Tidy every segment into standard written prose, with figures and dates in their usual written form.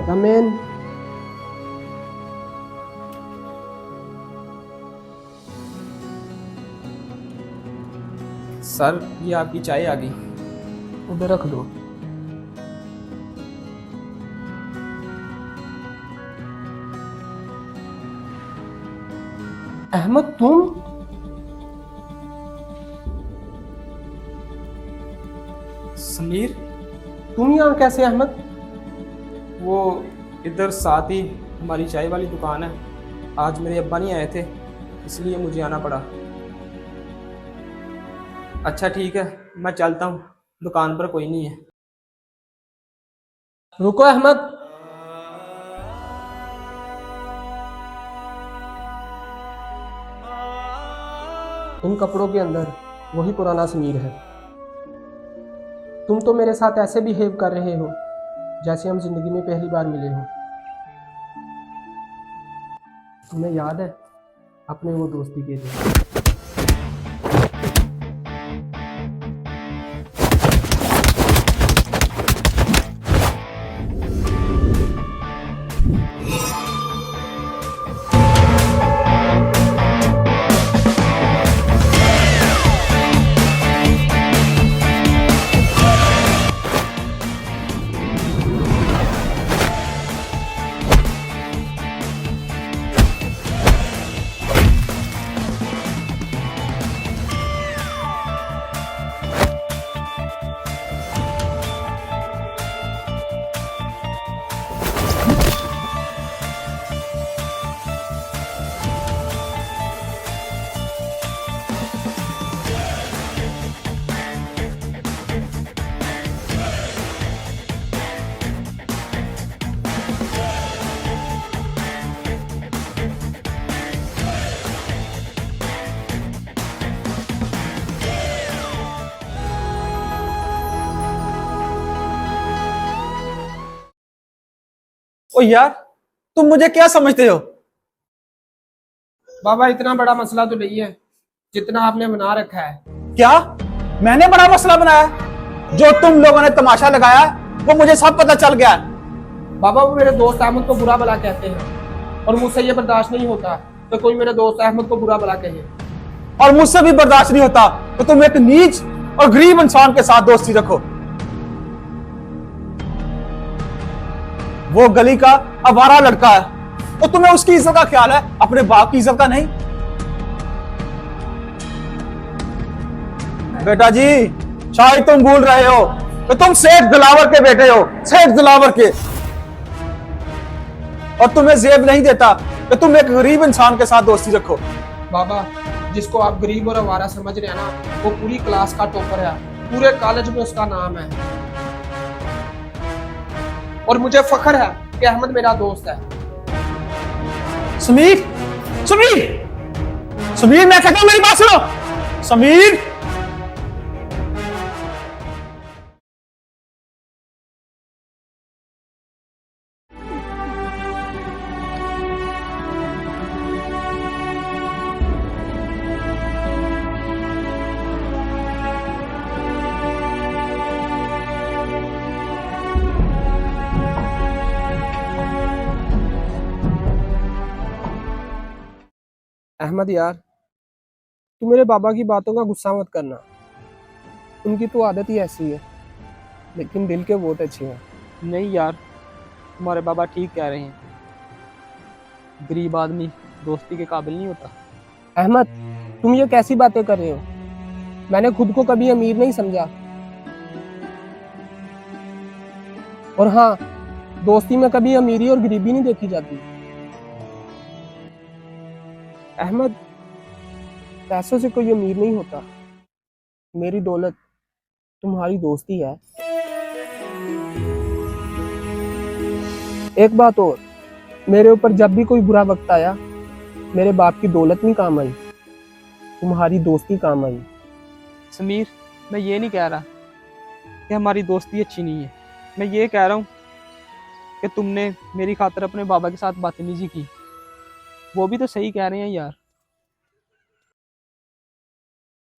कम इन। Sir, ये आपकी चाय आ गई। उधर रख दो। अहमद तुम? समीर, तुम यहाँ कैसे अहमद? वो इधर साथ ही हमारी चाय वाली दुकान है। आज मेरे अब्बा नहीं आए थे, इसलिए मुझे आना पड़ा। अच्छा ठीक है, मैं चलता हूँ, दुकान पर कोई नहीं है। रुको अहमद। इन कपड़ों के अंदर वही पुराना समीर है। तुम तो मेरे साथ ऐसे बिहेव कर रहे हो जैसे हम जिंदगी में पहली बार मिले हो। तुम्हें याद है अपने वो दोस्ती के दिन? ओ यार, तुम मुझे क्या समझते हो? बाबा इतना बड़ा मसला तो नहीं है जितना आपने बना रखा है। क्या मैंने बड़ा मसला बनाया? जो तुम लोगों ने तमाशा लगाया वो मुझे सब पता चल गया। बाबा वो मेरे दोस्त अहमद को बुरा भला कहते हैं और मुझसे ये बर्दाश्त नहीं होता तो कोई मेरे दोस्त अहमद को बुरा भला कहे। और मुझसे भी बर्दाश्त नहीं होता तो तुम एक नीच और गरीब इंसान के साथ दोस्ती रखो। वो गली का आवारा लड़का है और तुम्हें उसकी इज्जत का ख्याल है, अपने बाप की इज्जत का नहीं। बेटा जी, शायद तुम भूल रहे हो कि तुम सेठ दिलावर के बेटे हो, सेठ दिलावर के। और तुम्हें जेब नहीं देता कि तुम एक गरीब इंसान के साथ दोस्ती रखो। बाबा जिसको आप गरीब और आवारा समझ रहे हैं ना, वो पूरी क्लास का टॉपर है, पूरे कॉलेज में उसका नाम है और मुझे फख्र है कि अहमद मेरा दोस्त है। समीर, समीर, समीर, मैं कहता हूं मेरी बात सुनो। समीर, अहमद यार, तू मेरे बाबा की बातों का गुस्सा मत करना। उनकी तो आदत ही ऐसी है, लेकिन दिल के बहुत अच्छे हैं। नहीं यार, तुम्हारे बाबा ठीक कह रहे हैं, गरीब आदमी दोस्ती के काबिल नहीं होता। अहमद तुम ये कैसी बातें कर रहे हो? मैंने खुद को कभी अमीर नहीं समझा। और हाँ, दोस्ती में कभी अमीरी और गरीबी नहीं देखी जाती। अहमद पैसों से कोई अमीर नहीं होता। मेरी दौलत तुम्हारी दोस्ती है। एक बात और, मेरे ऊपर जब भी कोई बुरा वक्त आया, मेरे बाप की दौलत नहीं काम आई, तुम्हारी दोस्ती काम आई। समीर, मैं ये नहीं कह रहा कि हमारी दोस्ती अच्छी नहीं है। मैं ये कह रहा हूँ कि तुमने मेरी खातिर अपने बाबा के साथ बदतमीजी की। वो भी तो सही कह रहे हैं यार।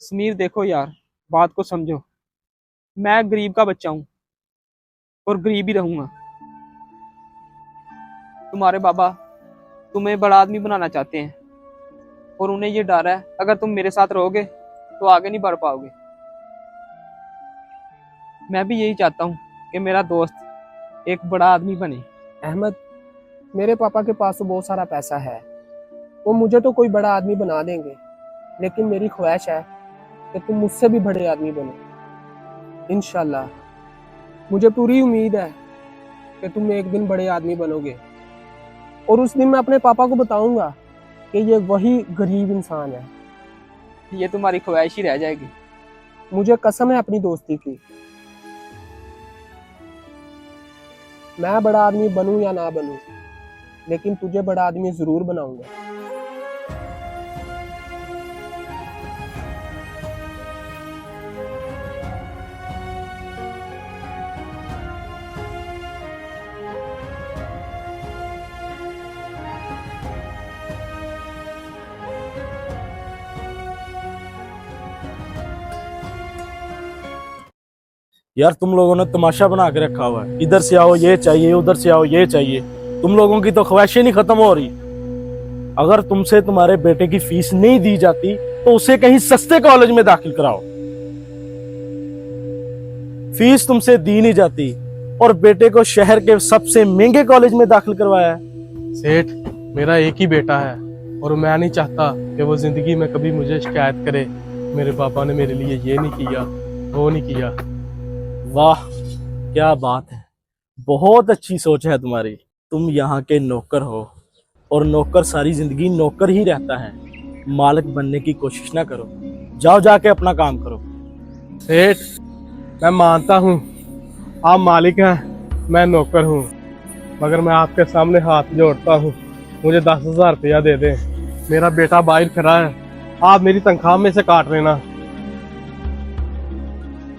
समीर देखो यार, बात को समझो। मैं गरीब का बच्चा हूँ और गरीब ही रहूंगा। तुम्हारे बाबा तुम्हें बड़ा आदमी बनाना चाहते हैं और उन्हें ये डर है अगर तुम मेरे साथ रहोगे तो आगे नहीं बढ़ पाओगे। मैं भी यही चाहता हूँ कि मेरा दोस्त एक बड़ा आदमी बने। अहमद, मेरे पापा के पास तो बहुत सारा पैसा है, वो मुझे तो कोई बड़ा आदमी बना देंगे, लेकिन मेरी ख्वाहिश है कि तुम मुझसे भी बड़े आदमी बनो इंशाल्लाह। मुझे पूरी उम्मीद है कि तुम एक दिन बड़े आदमी बनोगे और उस दिन मैं अपने पापा को बताऊंगा कि ये वही गरीब इंसान है। ये तुम्हारी ख्वाहिश ही रह जाएगी। मुझे कसम है अपनी दोस्ती की, मैं बड़ा आदमी बनूं या ना बनूं, लेकिन तुझे बड़ा आदमी जरूर बनाऊंगा। यार तुम लोगों ने तमाशा बना के रखा हुआ है, इधर से आओ ये चाहिए, उधर से आओ ये चाहिए। तुम लोगों की तो ख्वाहिशें नहीं खत्म हो रही। अगर तुमसे तुम्हारे बेटे की फीस नहीं दी जाती तो उसे कहीं सस्ते कॉलेज में दाखिल कराओ। फीस तुमसे दी नहीं जाती और बेटे को शहर के सबसे महंगे कॉलेज में दाखिल करवाया है। सेठ, मेरा एक ही बेटा है और मैं नहीं चाहता कि वो जिंदगी में कभी मुझे शिकायत करे, मेरे पापा ने मेरे लिए ये नहीं किया, वो नहीं किया। वाह क्या बात है, बहुत अच्छी सोच है तुम्हारी। तुम यहाँ के नौकर हो और नौकर सारी जिंदगी नौकर ही रहता है। मालिक बनने की कोशिश ना करो, जाओ जाके अपना काम करो। सेठ, मैं मानता हूँ आप मालिक हैं, मैं नौकर हूँ, मगर मैं आपके सामने हाथ जोड़ता हूँ, मुझे 10,000 रुपया दे दें। मेरा बेटा बाहर खड़ा है, आप मेरी तनख्वाह में से काट लेना।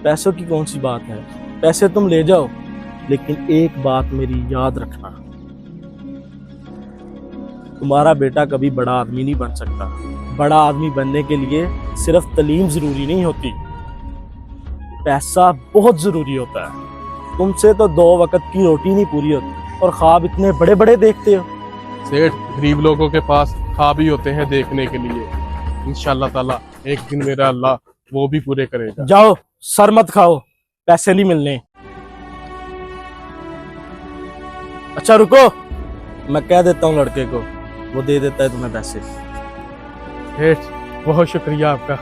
पैसों की कौन सी बात है, पैसे तुम ले जाओ, लेकिन एक बात मेरी याद रखना, तुम्हारा बेटा कभी बड़ा आदमी नहीं बन सकता। बड़ा आदमी बनने के लिए सिर्फ तालीम जरूरी नहीं होती, पैसा बहुत जरूरी होता है। तुमसे तो 2 वक्त की रोटी नहीं पूरी होती और ख्वाब इतने बड़े बड़े देखते हो। सेठ, गरीब लोगों के पास ख्वाब ही होते हैं देखने के लिए। इंशाल्लाह ताला एक दिन मेरा अल्लाह वो भी पूरे करेगा। जाओ, सर मत खाओ, पैसे नहीं मिलने। अच्छा रुको, मैं कह देता हूँ लड़के को, वो दे देता है तुम्हें पैसे। सेठ, बहुत शुक्रिया आपका।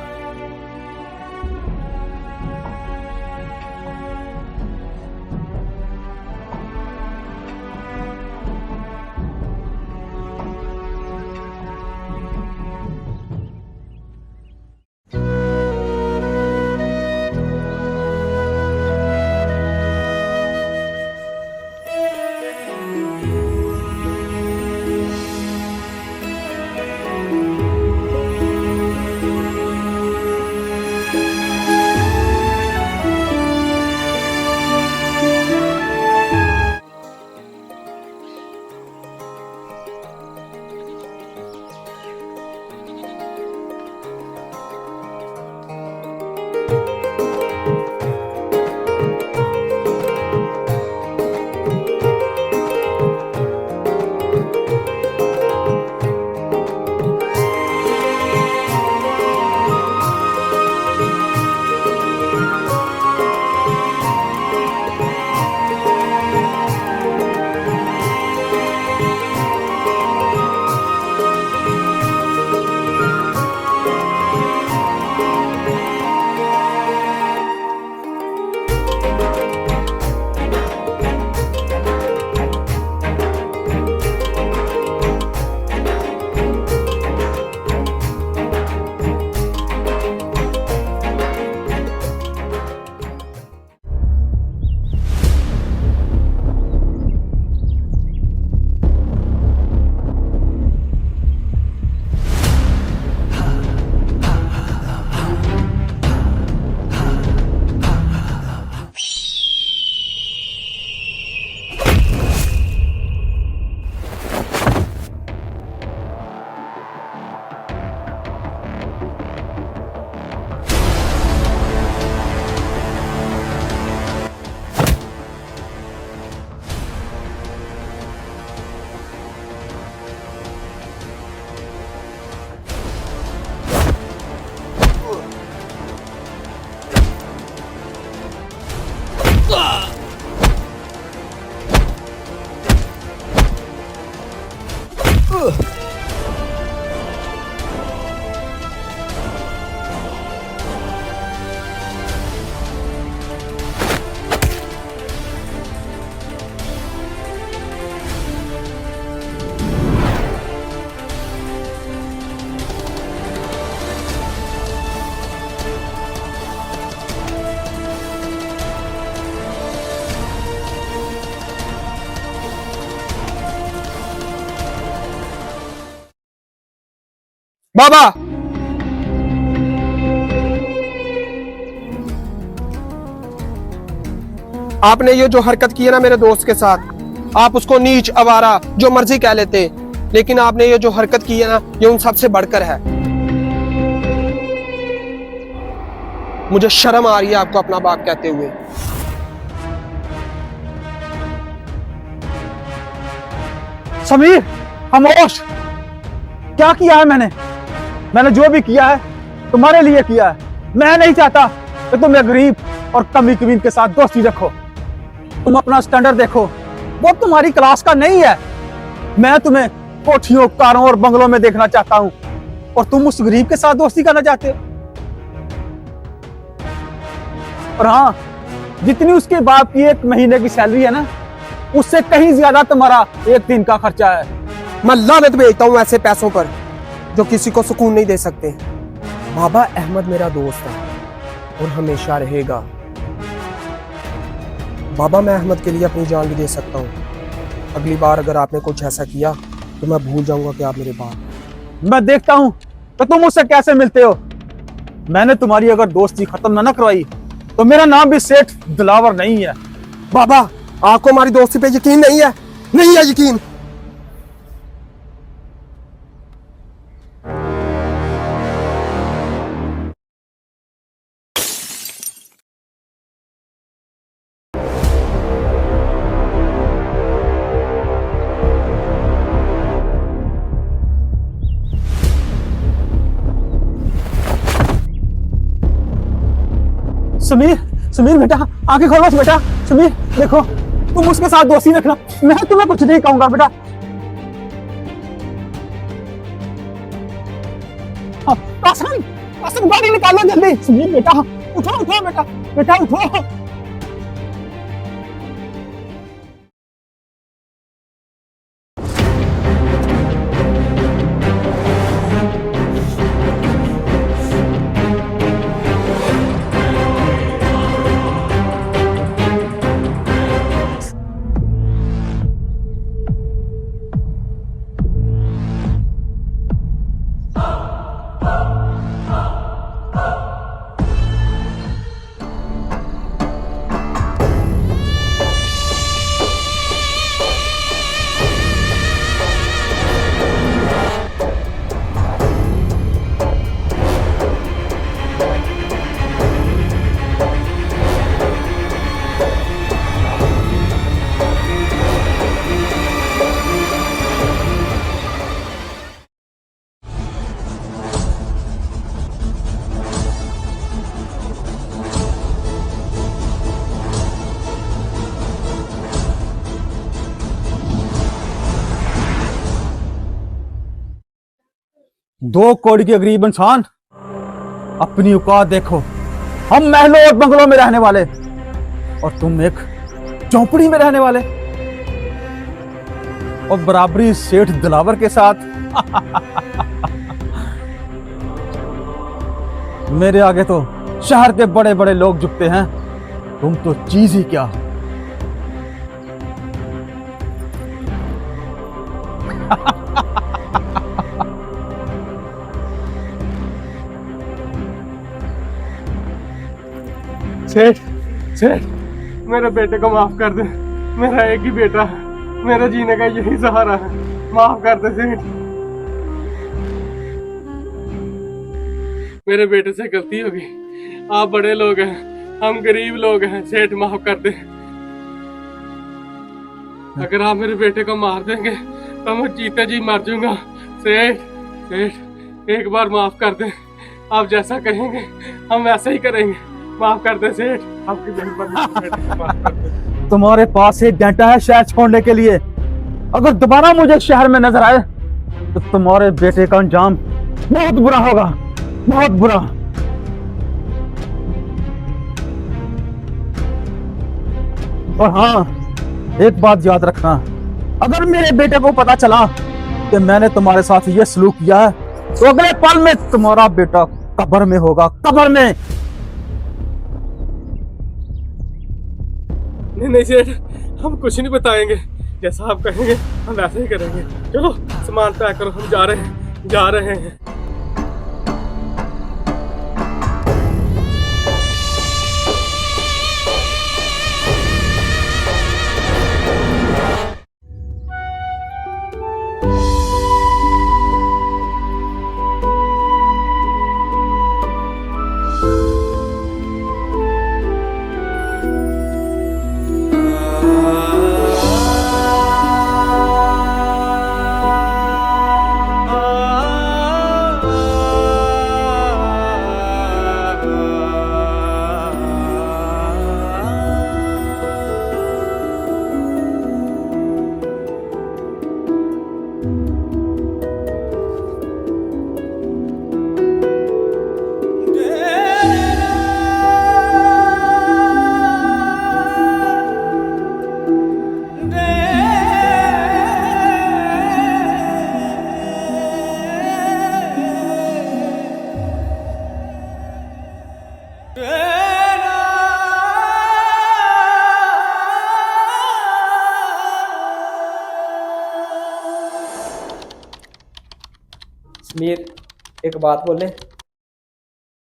बाबा, आपने ये जो हरकत की है ना मेरे दोस्त के साथ, आप उसको नीच, आवारा, जो मर्जी कह लेते, लेकिन आपने ये जो हरकत की है ना, ये उन सबसे बढ़कर है। मुझे शर्म आ रही है आपको अपना बाप कहते हुए। समीर, खामोश। क्या किया है मैंने जो भी किया है तुम्हारे लिए किया है। मैं नहीं चाहता कि तुम एक गरीब और कमी कमीन के साथ दोस्ती रखो। तुम अपना स्टैंडर्ड देखो, वो तुम्हारी क्लास का नहीं है। मैं तुम्हें कोठियों, कारों और बंगलों में देखना चाहता हूं, और तुम उस गरीब के साथ दोस्ती करना चाहते हो। और हाँ, जितनी उसके बाप की एक महीने की सैलरी है ना, उससे कहीं ज्यादा तुम्हारा एक दिन का खर्चा है। मैं लानत भेजता हूं ऐसे पैसों पर जो किसी को सुकून नहीं दे सकते। बाबा अहमद मेरा दोस्त है और हमेशा रहेगा। बाबा, मैं अहमद के लिए अपनी जान भी दे सकता हूँ। अगली बार अगर आपने कुछ ऐसा किया तो मैं भूल जाऊंगा कि आप मेरे बाप। मैं देखता हूं कि तुम मुझसे कैसे मिलते हो। मैंने तुम्हारी अगर दोस्ती खत्म ना करवाई तो मेरा नाम भी सेठ दिलावर नहीं है। बाबा, आपको हमारी दोस्ती पे यकीन नहीं है? नहीं है यकीन? समीर, समीर बेटा, आंखें खोलो बेटा। समीर देखो, तुम उसके साथ दोस्ती रखना, मैं तुम्हें कुछ नहीं कहूंगा बेटा। कासिम, कासिम गाड़ी निकालो जल्दी। समीर बेटा, उठो उठो बेटा, बेटा उठो। दो करोड़ के गरीब इंसान, अपनी औकात देखो। हम महलों और बंगलों में रहने वाले, और तुम एक झोंपड़ी में रहने वाले, और बराबरी सेठ दिलावर के साथ। मेरे आगे तो शहर के बड़े बड़े लोग झुकते हैं, तुम तो चीज ही क्या। सेठ, सेठ, मेरे बेटे को माफ कर दे। मेरा एक ही बेटा है, मेरा जीने का यही सहारा है। माफ कर दे सेठ। मेरे बेटे से गलती होगी। आप बड़े लोग हैं, हम गरीब लोग हैं। सेठ माफ कर दे। अगर आप मेरे बेटे को मार देंगे तो मैं जीते जी मर जाऊंगा। सेठ, सेठ, एक बार माफ कर दे। आप जैसा कहेंगे हम वैसा ही करेंगे। माफ कर दे सेठ, आपकी मेहरबानी। माफ कर दे। तुम्हारे पास एक घंटा है शहर छोड़ने के लिए। अगर दोबारा मुझे शहर में नजर आए तो तुम्हारे बेटे का अंजाम बहुत बुरा होगा, बहुत बुरा। और हाँ, एक बात याद रखना, अगर मेरे बेटे को पता चला कि मैंने तुम्हारे साथ ये सलूक किया है तो अगले पल में तुम्हारा बेटा कब्र में होगा, कब्र में। नहीं सेठ, हम कुछ नहीं बताएंगे। जैसा आप कहेंगे हम वैसे ही करेंगे। चलो सामान पैक करो, हम जा रहे हैं, जा रहे हैं। एक बात बोले,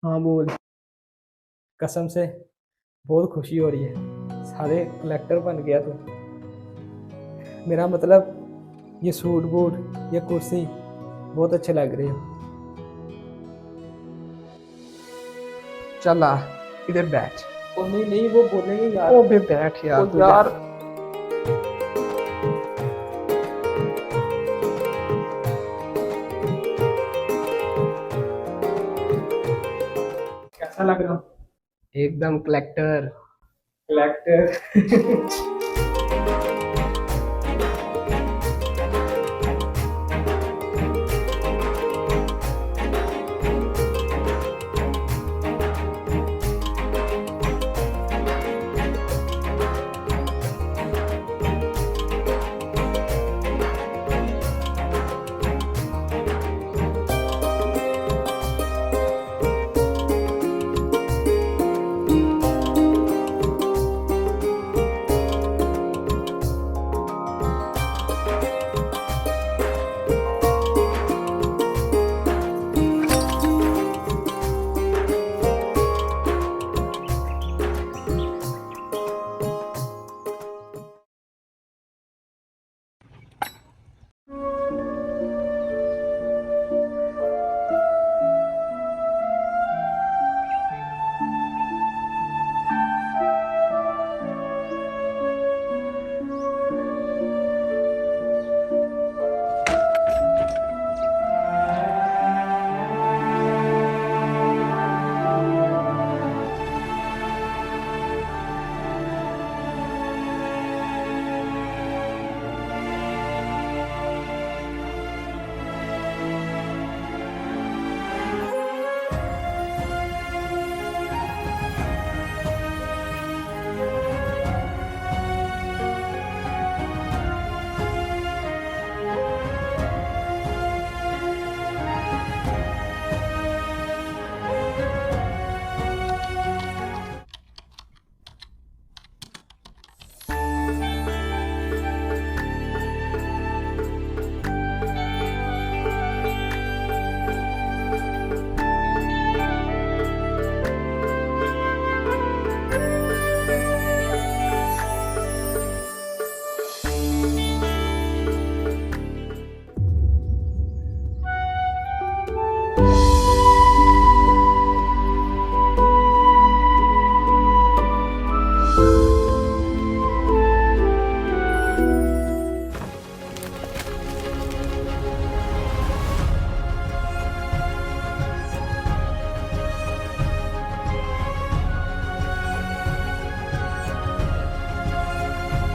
हाँ बोल। कसम से बहुत खुशी हो रही है, सारे कलेक्टर बन गया तू। मेरा मतलब ये सूट बूट ये कुर्सी बहुत अच्छे लग रहे हो। चल आ इधर बैठ। ओ नहीं नहीं, वो बोलेंगे यार। ओ बे बैठ यार ओ तू यार। कैसा लग रहा हूँ? एकदम कलेक्टर। कलेक्टर।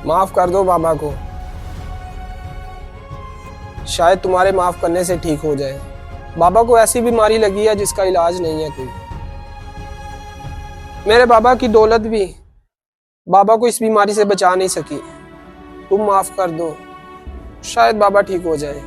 माफ कर दो बाबा को, शायद तुम्हारे माफ करने से ठीक हो जाए। बाबा को ऐसी बीमारी लगी है जिसका इलाज नहीं है कोई। मेरे बाबा की दौलत भी बाबा को इस बीमारी से बचा नहीं सकी। तुम माफ कर दो, शायद बाबा ठीक हो जाए।